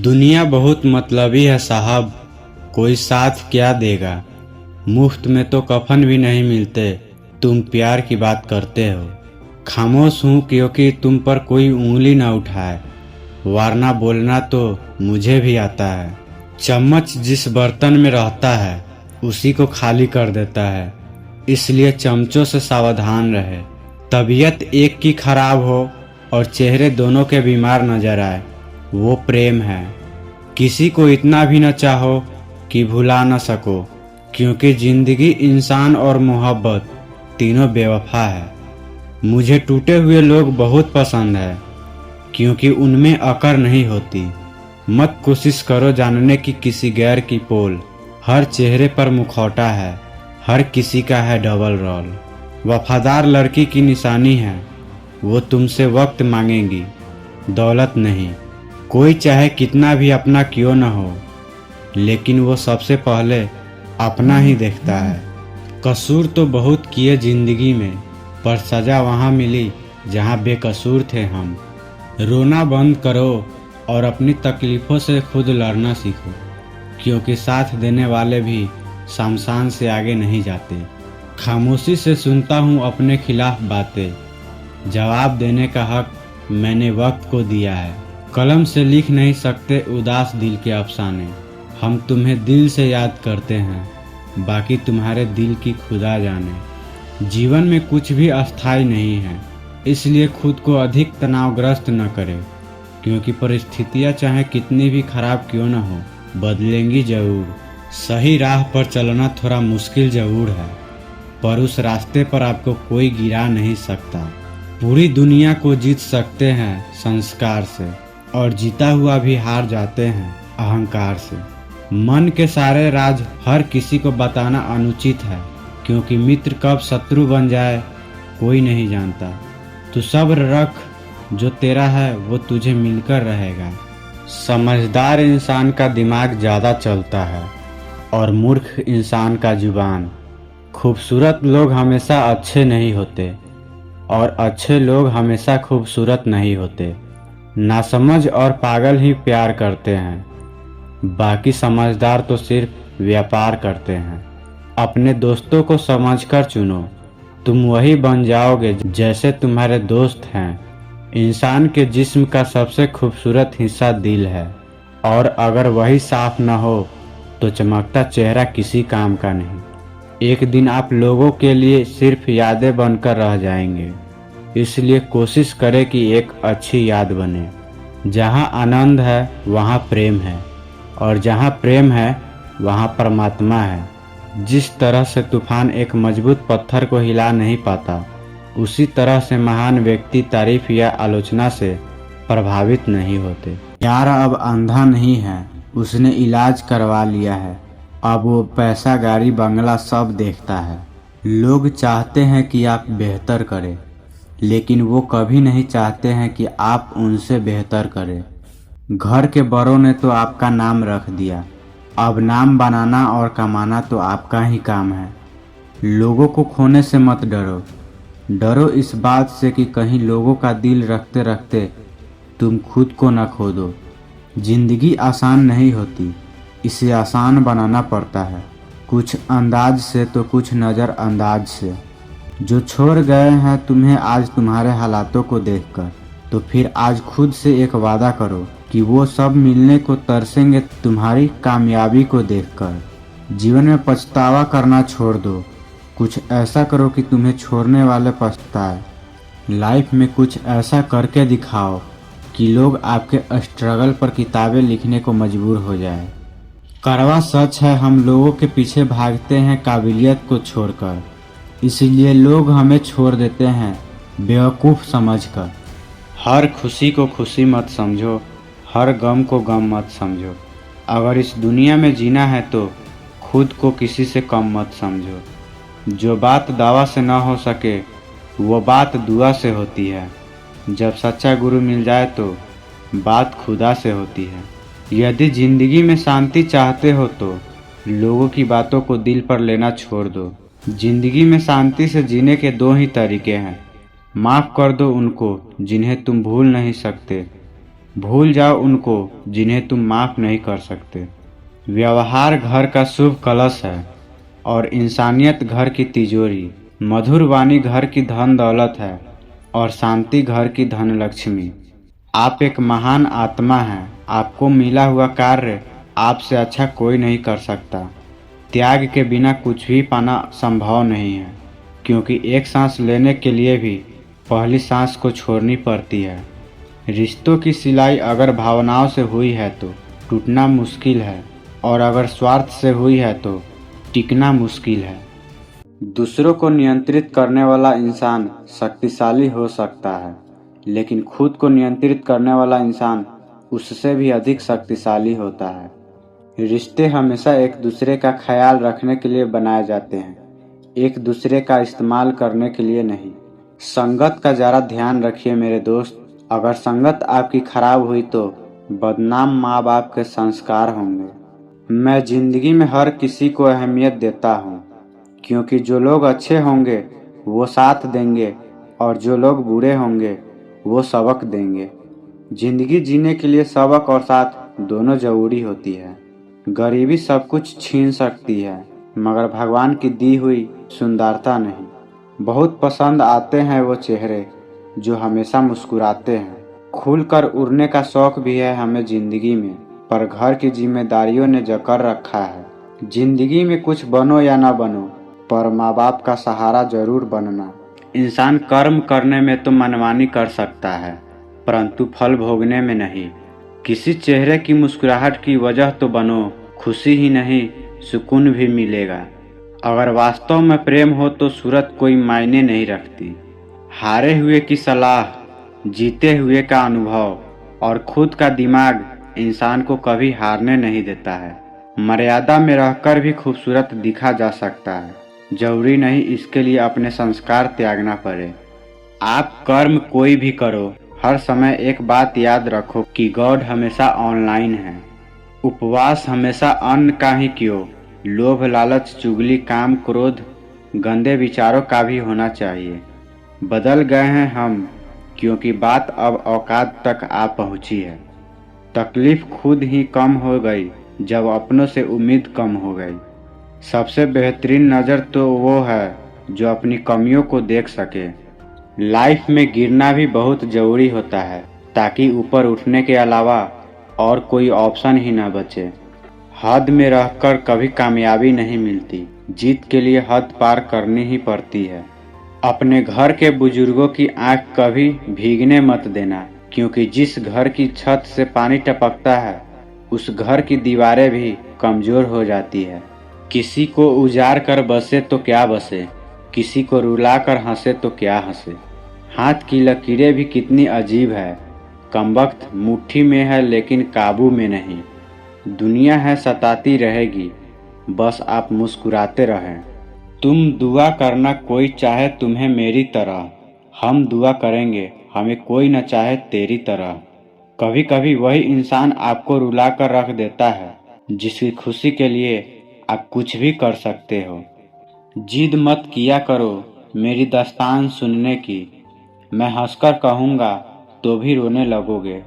दुनिया बहुत मतलबी है साहब, कोई साथ क्या देगा। मुफ्त में तो कफन भी नहीं मिलते, तुम प्यार की बात करते हो। खामोश हूँ क्योंकि तुम पर कोई उंगली ना उठाए, वरना बोलना तो मुझे भी आता है। चम्मच जिस बर्तन में रहता है उसी को खाली कर देता है, इसलिए चमचों से सावधान रहे। तबीयत एक की खराब हो और चेहरे दोनों के बीमार नजर आए, वो प्रेम है। किसी को इतना भी न चाहो कि भुला न सको, क्योंकि जिंदगी इंसान और मोहब्बत तीनों बेवफा है। मुझे टूटे हुए लोग बहुत पसंद है, क्योंकि उनमें अकड़ नहीं होती। मत कोशिश करो जानने की किसी गैर की पोल, हर चेहरे पर मुखौटा है, हर किसी का है डबल रोल। वफादार लड़की की निशानी है, वो तुमसे वक्त मांगेंगी, दौलत नहीं। कोई चाहे कितना भी अपना क्यों न हो, लेकिन वो सबसे पहले अपना ही देखता है। कसूर तो बहुत किए जिंदगी में, पर सजा वहाँ मिली जहाँ बेकसूर थे हम। रोना बंद करो और अपनी तकलीफ़ों से खुद लड़ना सीखो, क्योंकि साथ देने वाले भी शमशान से आगे नहीं जाते। खामोशी से सुनता हूँ अपने खिलाफ बातें, जवाब देने का हक मैंने वक्त को दिया है। कलम से लिख नहीं सकते उदास दिल के अफसाने, हम तुम्हें दिल से याद करते हैं, बाकी तुम्हारे दिल की खुदा जाने। जीवन में कुछ भी अस्थायी नहीं है, इसलिए खुद को अधिक तनावग्रस्त न करें, क्योंकि परिस्थितियाँ चाहे कितनी भी खराब क्यों न हो, बदलेंगी जरूर। सही राह पर चलना थोड़ा मुश्किल जरूर है, पर उस रास्ते पर आपको कोई गिरा नहीं सकता। पूरी दुनिया को जीत सकते हैं संस्कार से, और जीता हुआ भी हार जाते हैं अहंकार से। मन के सारे राज हर किसी को बताना अनुचित है, क्योंकि मित्र कब शत्रु बन जाए कोई नहीं जानता। तू सब्र रख, जो तेरा है वो तुझे मिलकर रहेगा। समझदार इंसान का दिमाग ज़्यादा चलता है और मूर्ख इंसान का जुबान। खूबसूरत लोग हमेशा अच्छे नहीं होते और अच्छे लोग हमेशा खूबसूरत नहीं होते। नासमझ और पागल ही प्यार करते हैं, बाकी समझदार तो सिर्फ व्यापार करते हैं। अपने दोस्तों को समझकर चुनो, तुम वही बन जाओगे जैसे तुम्हारे दोस्त हैं। इंसान के जिस्म का सबसे खूबसूरत हिस्सा दिल है, और अगर वही साफ न हो तो चमकता चेहरा किसी काम का नहीं। एक दिन आप लोगों के लिए सिर्फ यादें बनकर रह जाएंगे, इसलिए कोशिश करें कि एक अच्छी याद बने। जहाँ आनंद है वहाँ प्रेम है, और जहाँ प्रेम है वहाँ परमात्मा है। जिस तरह से तूफान एक मजबूत पत्थर को हिला नहीं पाता, उसी तरह से महान व्यक्ति तारीफ या आलोचना से प्रभावित नहीं होते। यार अब अंधा नहीं है, उसने इलाज करवा लिया है, अब वो पैसा गाड़ी बंगला सब देखता है। लोग चाहते हैं कि आप बेहतर करें, लेकिन वो कभी नहीं चाहते हैं कि आप उनसे बेहतर करें। घर के बड़ों ने तो आपका नाम रख दिया, अब नाम बनाना और कमाना तो आपका ही काम है। लोगों को खोने से मत डरो, डरो इस बात से कि कहीं लोगों का दिल रखते रखते तुम खुद को न खो दो। जिंदगी आसान नहीं होती, इसे आसान बनाना पड़ता है, कुछ अंदाज से तो कुछ नज़रअंदाज से। जो छोड़ गए हैं तुम्हें आज तुम्हारे हालातों को देखकर, तो फिर आज खुद से एक वादा करो कि वो सब मिलने को तरसेंगे तुम्हारी कामयाबी को देखकर। जीवन में पछतावा करना छोड़ दो, कुछ ऐसा करो कि तुम्हें छोड़ने वाले पछताए। लाइफ में कुछ ऐसा करके दिखाओ कि लोग आपके स्ट्रगल पर किताबें लिखने को मजबूर हो जाए। कड़वा सच है, हम लोगों के पीछे भागते हैं काबिलियत को छोड़कर, इसलिए लोग हमें छोड़ देते हैं बेवकूफ़ समझकर। हर खुशी को खुशी मत समझो, हर गम को गम मत समझो। अगर इस दुनिया में जीना है तो खुद को किसी से कम मत समझो। जो बात दावा से ना हो सके वो बात दुआ से होती है। जब सच्चा गुरु मिल जाए तो बात खुदा से होती है। यदि ज़िंदगी में शांति चाहते हो तो लोगों की बातों को दिल पर लेना छोड़ दो। जिंदगी में शांति से जीने के दो ही तरीके हैं, माफ़ कर दो उनको जिन्हें तुम भूल नहीं सकते, भूल जाओ उनको जिन्हें तुम माफ नहीं कर सकते। व्यवहार घर का शुभ कलश है और इंसानियत घर की तिजोरी। मधुर वाणी घर की धन दौलत है और शांति घर की धन लक्ष्मी। आप एक महान आत्मा हैं। आपको मिला हुआ कार्य आपसे अच्छा कोई नहीं कर सकता। त्याग के बिना कुछ भी पाना संभव नहीं है, क्योंकि एक सांस लेने के लिए भी पहली सांस को छोड़नी पड़ती है। रिश्तों की सिलाई अगर भावनाओं से हुई है तो टूटना मुश्किल है, और अगर स्वार्थ से हुई है तो टिकना मुश्किल है। दूसरों को नियंत्रित करने वाला इंसान शक्तिशाली हो सकता है, लेकिन खुद को नियंत्रित करने वाला इंसान उससे भी अधिक शक्तिशाली होता है। रिश्ते हमेशा एक दूसरे का ख्याल रखने के लिए बनाए जाते हैं, एक दूसरे का इस्तेमाल करने के लिए नहीं। संगत का ज़रा ध्यान रखिए मेरे दोस्त। अगर संगत आपकी खराब हुई तो बदनाम माँ बाप के संस्कार होंगे। मैं जिंदगी में हर किसी को अहमियत देता हूँ, क्योंकि जो लोग अच्छे होंगे वो साथ देंगे और जो लोग बुरे होंगे वो सबक देंगे। जिंदगी जीने के लिए सबक और साथ दोनों जरूरी होती है। गरीबी सब कुछ छीन सकती है, मगर भगवान की दी हुई सुंदरता नहीं। बहुत पसंद आते हैं वो चेहरे जो हमेशा मुस्कुराते हैं। खुलकर उड़ने का शौक भी है हमें जिंदगी में, पर घर की जिम्मेदारियों ने जकड़ रखा है। जिंदगी में कुछ बनो या ना बनो, पर माँ बाप का सहारा जरूर बनना। इंसान कर्म करने में तो मनमानी कर सकता है, परंतु फल भोगने में नहीं। किसी चेहरे की मुस्कुराहट की वजह तो बनो, खुशी ही नहीं सुकून भी मिलेगा। अगर वास्तव में प्रेम हो तो सूरत कोई मायने नहीं रखती। हारे हुए की सलाह, जीते हुए का अनुभव और खुद का दिमाग इंसान को कभी हारने नहीं देता है। मर्यादा में रहकर भी खूबसूरत दिखा जा सकता है। जरूरी नहीं इसके लिए अपने संस्कार त्यागना पड़े। आप कर्म कोई भी करो, हर समय एक बात याद रखो कि गॉड हमेशा ऑनलाइन है। उपवास हमेशा अन्न का ही क्यों, लोभ लालच चुगली काम क्रोध गंदे विचारों का भी होना चाहिए। बदल गए हैं हम, क्योंकि बात अब औकात तक आ पहुंची है। तकलीफ खुद ही कम हो गई जब अपनों से उम्मीद कम हो गई। सबसे बेहतरीन नज़र तो वो है जो अपनी कमियों को देख सके। लाइफ में गिरना भी बहुत ज़रूरी होता है, ताकि ऊपर उठने के अलावा और कोई ऑप्शन ही ना बचे। हद में रहकर कभी कामयाबी नहीं मिलती, जीत के लिए हद पार करनी ही पड़ती है। अपने घर के बुजुर्गों की आंख कभी भीगने मत देना, क्योंकि जिस घर की छत से पानी टपकता है उस घर की दीवारें भी कमज़ोर हो जाती है। किसी को उजाड़ कर बसे तो क्या बसे, किसी को रुला कर हंसे तो क्या हंसे। हाथ की लकीरें भी कितनी अजीब है, कमबख्त मुट्ठी में है लेकिन काबू में नहीं। दुनिया है सताती रहेगी, बस आप मुस्कुराते रहें। तुम दुआ करना कोई चाहे तुम्हें मेरी तरह, हम दुआ करेंगे हमें कोई न चाहे तेरी तरह। कभी कभी वही इंसान आपको रुला कर रख देता है जिसकी खुशी के लिए आप कुछ भी कर सकते हो। जिद मत किया करो मेरी दास्तान सुनने की, मैं हंसकर कहूँगा तो भी रोने लगोगे।